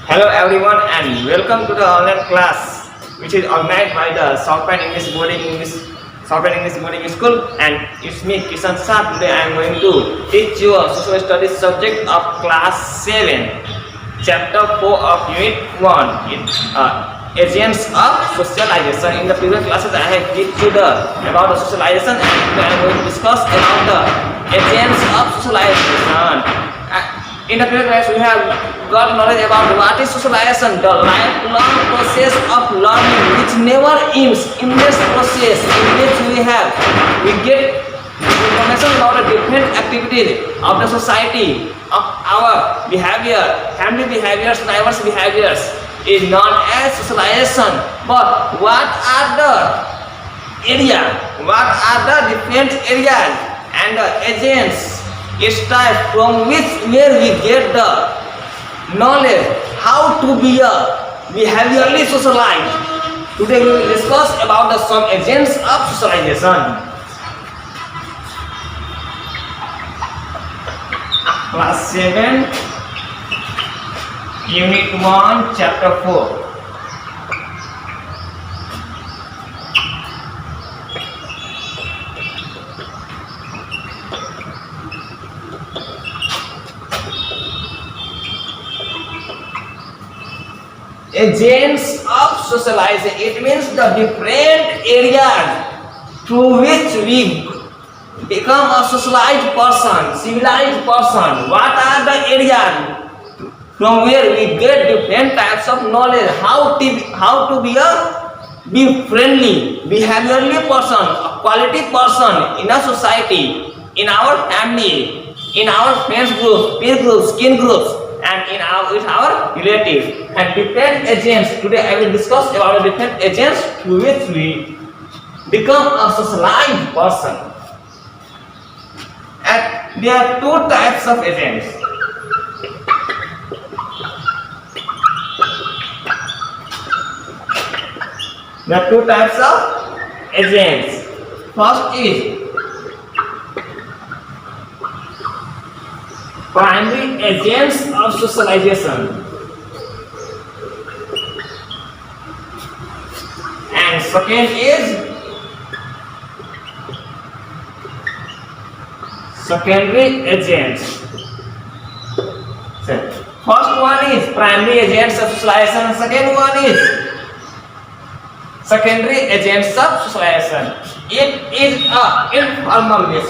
Hello everyone and welcome to the online class which is organized by the Software English Boarding School, and it's me Kishan Shah. Today I am going to teach you a social studies subject of class 7, chapter 4 of unit 1. Agents of socialization. In the previous classes I have teach you about the socialization, and today I am going to discuss about the agents of socialization. In the previous class we have got knowledge about what is socialization, the lifelong process of learning which never ends. In this process, in which we get information about the different activities of the society, of our behavior, family behaviors, neighbors behaviors is known as socialization. But what are the different areas and the agents, its type from where we get the knowledge how to be a behaviorally socialized. Today we will discuss about some agents of socialization. Class 7, Unit 1, Chapter 4. Agents of socialization, it means the different areas through which we become a socialized person, civilized person. What are the areas from where we get different types of knowledge, how to be friendly, behaviorally person, a quality person in a society, in our family, in our friends groups, peer groups, kin groups, and with our relatives. And different agents, today I will discuss about the different agents through which we become a socialized person. And there are two types of agents. There are two types of agents. First is primary agents of socialization, and second is secondary agents. First one is primary agents of socialization, second one is secondary agents of socialization. It is a informal way.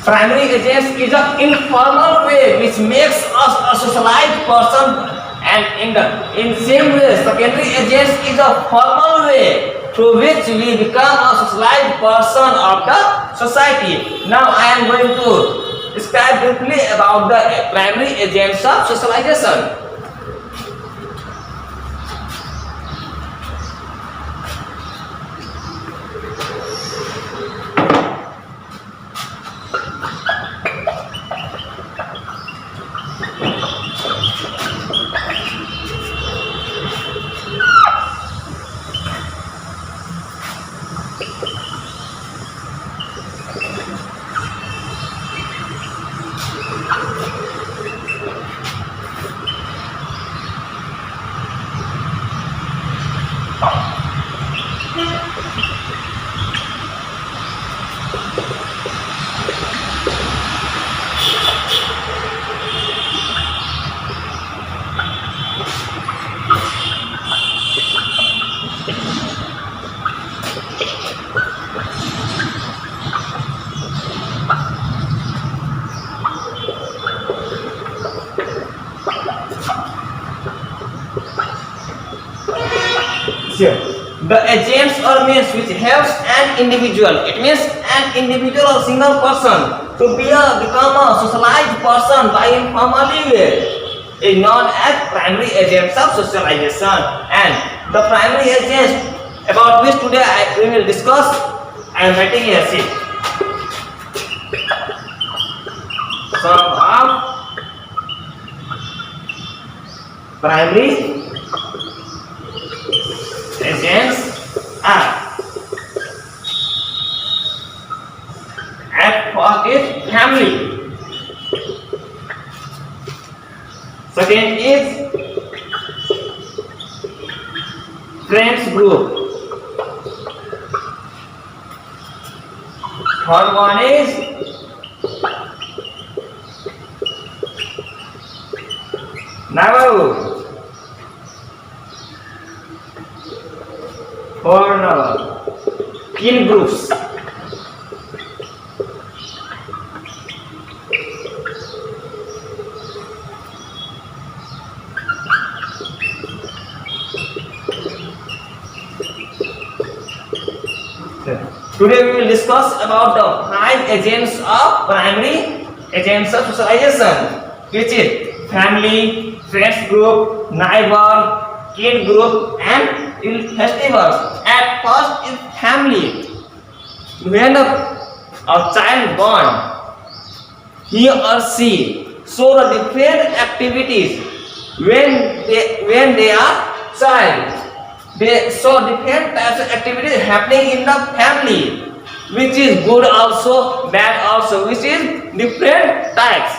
Primary agents is an informal way which makes us a socialized person, and in same way secondary agents is a formal way through which we become a socialized person of the society. Now I am going to describe briefly about the primary agents of socialization. The agents or means which helps an individual. It means an individual or single person to become a socialized person by informally way is known as primary agents of socialization. And the primary agents about which today we will discuss, I am writing here. See, some of primary agents are F for is family. Second is friends group. Third one is neighborhood. Fourth, kin groups. Today we will discuss about the 5 agents of primary agents of socialization, which is family, friends group, neighbor, kin group, and festivals. At first is family. When a child born, he or she show the different activities when they are child. They saw different types of activities happening in the family, which is good also, bad also, which is different types.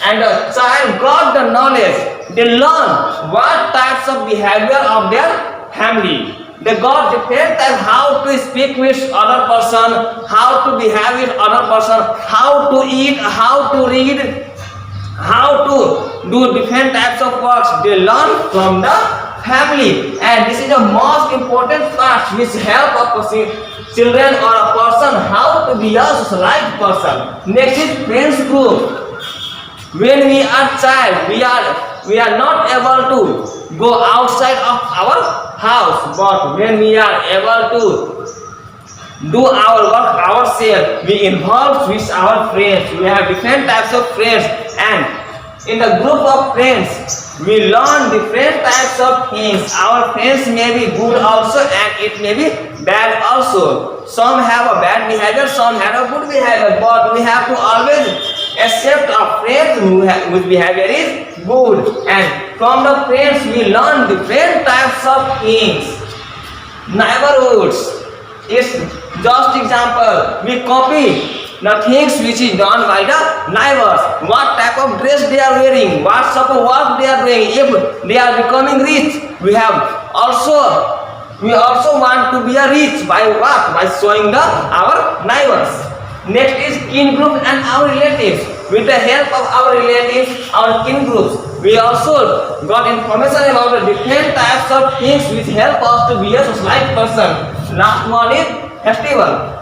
And the child got the knowledge. They learn what types of behavior of their family. They got different types, how to speak with other person, how to behave with other person, how to eat, how to read, how to do different types of works. They learn from the family, and this is the most important part which help a person, children or a person how to be a socialized person. Next is friends group. When we are child, we are not able to go outside of our house, but when we are able to do our work ourselves, we involve with our friends. We have different types of friends, and in the group of friends we learn different types of things. Our friends may be good also, and it may be bad also. Some have a bad behavior, some have a good behavior, but we have to always accept a friend whose behavior is good. And from the friends we learn different types of things. Neighborhoods, it's just example. We copy the things which is done by the neighbors. What type of dress they are wearing, what type of work they are doing. If they are becoming rich, we also want to be a rich by what? By showing our neighbors. Next is kin group and our relatives. With the help of our relatives, our kin groups, we also got information about the different types of things which help us to be a socialized person. Last one is festival.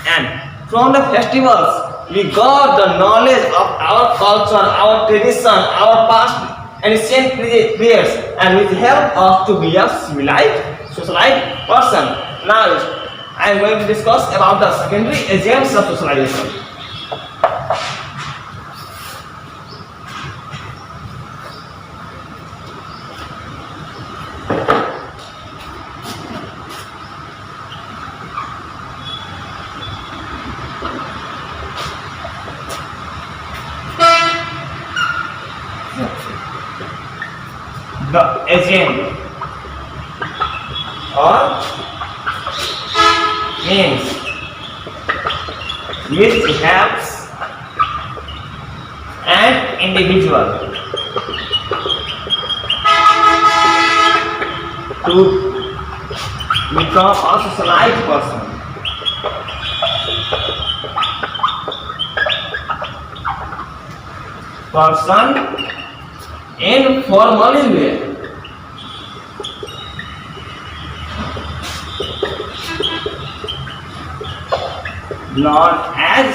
And from the festivals, we got the knowledge of our culture, our tradition, our past ancient prayers, and which help us to be a civilized, socialized person. Now, I am going to discuss about the secondary agents of socialization. The agent or means which helps an individual to become a socialized person. Informally way. Known as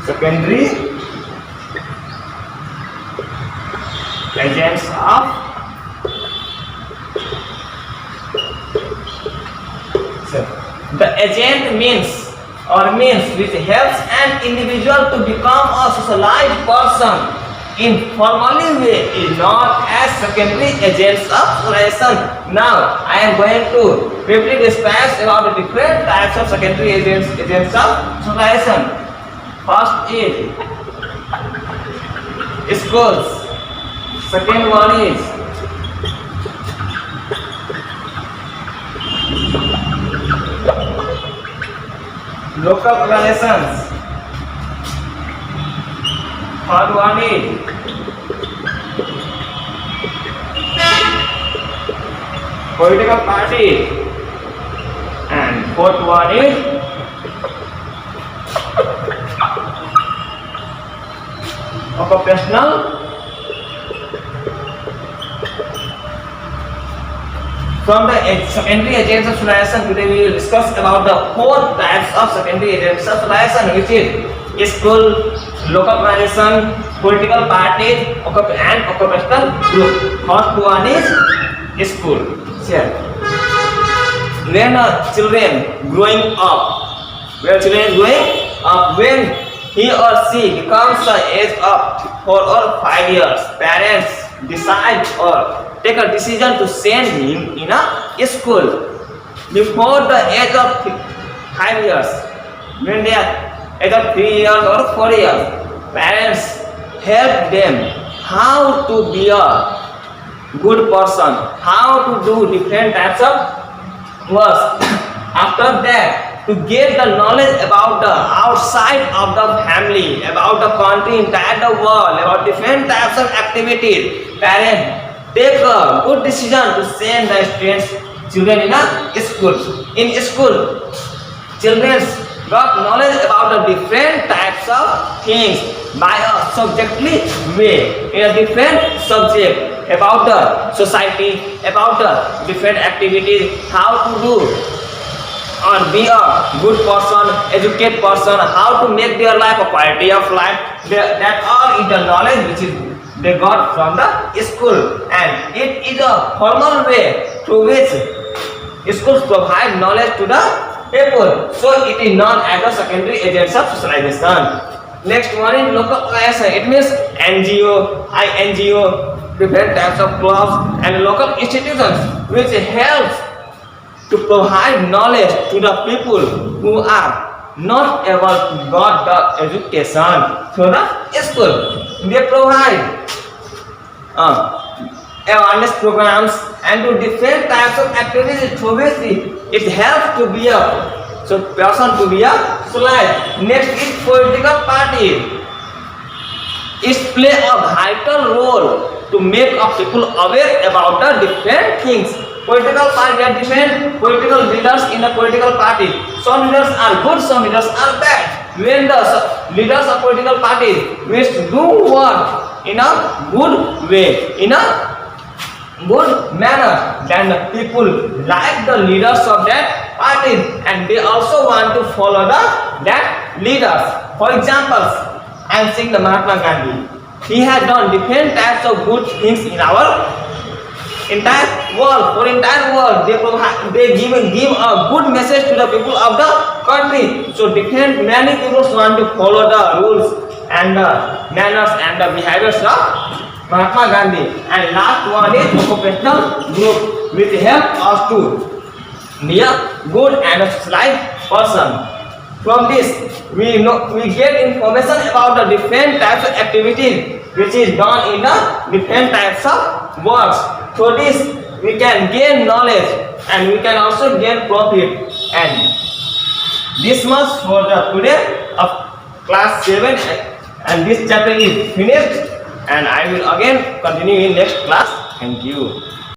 secondary agents of the agent means which helps an individual to become a socialized person informally way is known as secondary agents of socialization. Now I am going to briefly discuss about the different types of secondary agents of socialization. First is schools. Second one is local organizations. Third one is political party, and fourth one is occupational from the secondary agents of socialization. Today we will discuss about the four types of secondary agents of socialization, which is school, local organization, political parties, and occupational group. First one is school. Here, when children growing up, when he or she becomes the age of 4 or 5 years, parents decide or take a decision to send him in a school. Before the age of 5 years, when they are age of 3 years or 4 years, parents help them how to be a good person, how to do different types of works. After that, to get the knowledge about the outside of the family, about the country, entire the world, about different types of activities, parents take a good decision to send the children in a school. In school, children got knowledge about the different types of things by a subjective way, in a different subject, about the society, about the different activities, how to do or be a good person, educated person, how to make their life a quality of life. That all is the knowledge which is they got from the school, and it is a formal way through which schools provide knowledge to the people. So it is known as the secondary agents of socialization. Next one is local organization. It means NGO, INGO, different types of clubs and local institutions which helps to provide knowledge to the people who are not able to got the education through the school. They provide awareness programs and do different types of activities through which it helps to be a person to be a socialite. Next is political party. It play a vital role to make people aware about the different things. Political party, there are different political leaders in the political party. Some leaders are good, some leaders are bad. When the leaders of political parties wish to do work in a good way, in a good manner, then the people like the leaders of that party, and they also want to follow that leaders. For example, I am seeing the Mahatma Gandhi. He has done different types of good things in our entire world. For entire world, they give a good message to the people of the country. So many people want to follow the rules and the manners and the behaviors of Mahatma Gandhi. And last one is occupational group, which help us to be a good and a socialized person. From this, we get information about the different types of activities which is done in the different types of works. Through this, we can gain knowledge and we can also gain profit. And this much for the today of class 7, and this chapter is finished, and I will again continue in next class. Thank you.